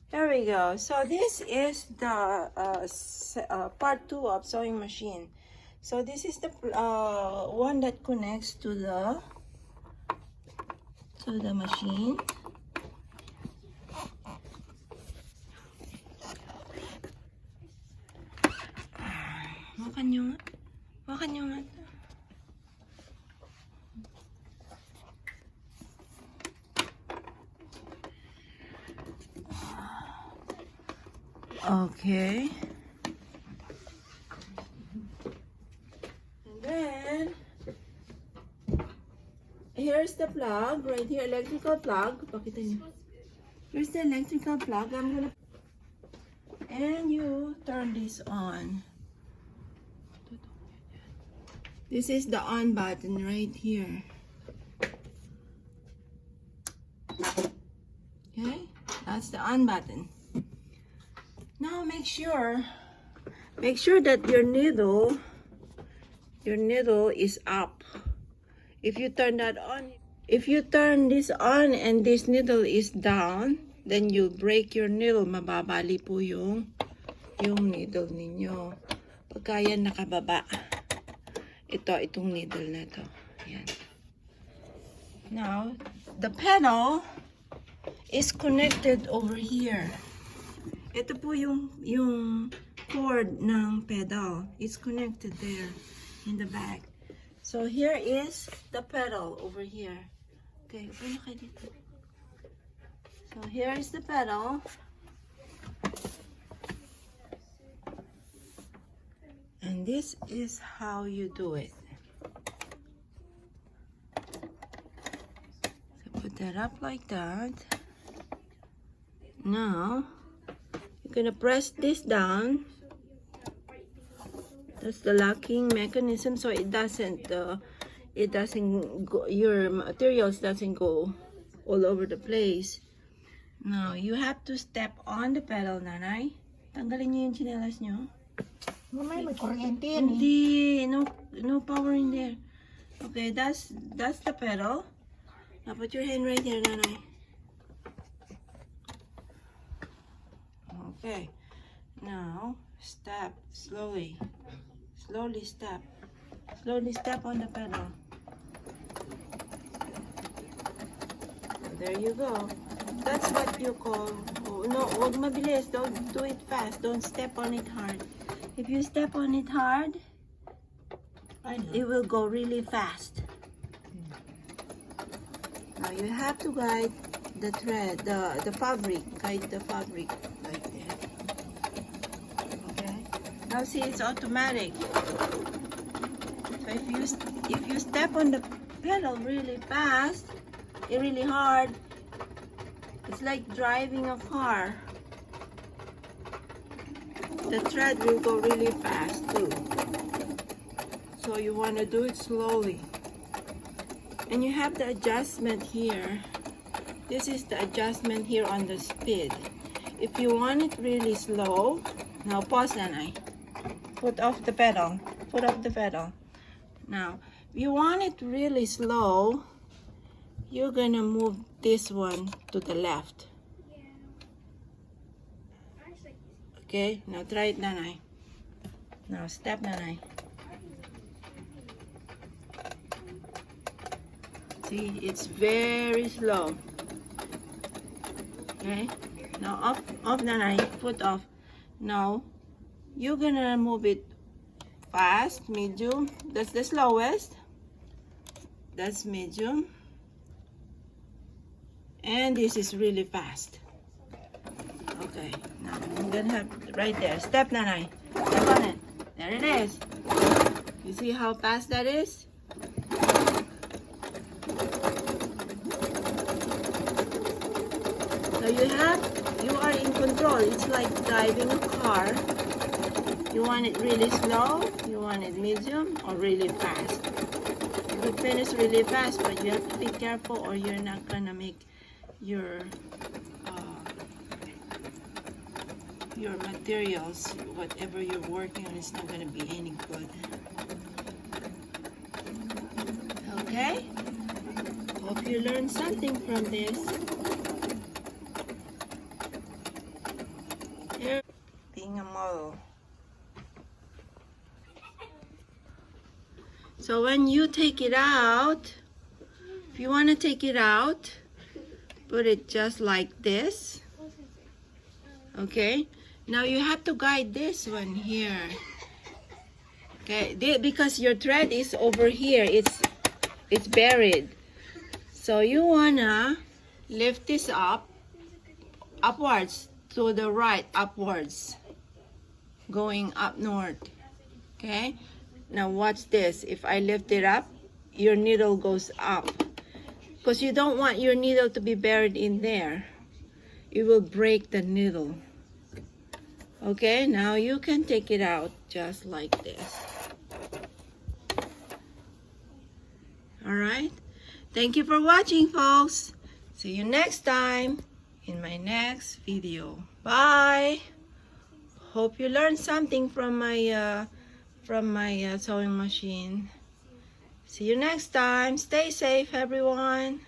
There we go. So this is the part 2 of sewing machine. So this is the one that connects to the machine. Makan nyo nga. Makan nyo nga. Okay. And then here's the plug right here, electrical plug. Pakita niyo. Here's the electrical plug. And you turn this on. This is the on button right here. Okay, that's the on button. Now make sure that your needle is up. If you turn that on, if you turn this on and this needle is down, then you'll break your needle. Mababali po yung needle ninyo. Pagka yan nakababa, itong needle na to. Yan. Now, the pedal is connected over here. Ito po yung cord ng pedal. It's connected there in the back. So here is the pedal over here. Okay, upo na kayo dito. So here is the pedal. And this is how you do it. So put that up like that. Now, you're gonna press this down. That's the locking mechanism, so it doesn't go, your materials doesn't go all over the place. Now, you have to step on the pedal, nanay. Tanggalin niyo yung tsinelas niyo. Mamay, may kuryente yan eh. Hindi, no power in there. Okay, that's the pedal. Now put your hand right here, nanay. Okay, now step slowly. Slowly step on the pedal. There you go. That's what you call, no, wag mabilis. Don't do it fast. Don't step on it hard. If you step on it hard, it will go really fast. Now you have to guide the thread, the fabric. Guide the fabric like that. Okay. Now see, it's automatic. So if you step on the pedal really fast, really hard, it's like driving a car. The thread will go really fast too. So you want to do it slowly. And you have the adjustment here. This is the adjustment here on the speed. If you want it really slow, now pause, nanay. Put off the pedal. Put off the pedal. Now, if you want it really slow, you're gonna move this one to the left. Okay, now try it, nanay. Now step, nanay. See, it's very slow. Okay, now off, nanay. Put off. Now, you're gonna move it fast, medium. That's the slowest. That's medium. And this is really fast. Okay, now I'm gonna have right there. Step, nanay. Step on it. There it is. You see how fast that is? So you are in control. It's like driving a car. You want it really slow, you want it medium, or really fast. You could finish really fast, but you have to be careful or you're not gonna make your materials, whatever you're working on, is not going to be any good. Okay? Hope you learned something from this. being a model. So when you take it out, if you want to take it out, put it just like this. Okay, now you have to guide this one here. Okay, because your thread is over here, it's buried. So you wanna lift this up, upwards to the right, upwards, going up north. Okay, now watch this. If I lift it up, your needle goes up, because you don't want your needle to be buried in there. You will break the needle. Okay, now you can take it out just like this. All right, thank you for watching, folks. See you next time in my next video. Bye. Hope you learned something from my sewing machine. See you next time. Stay safe, everyone.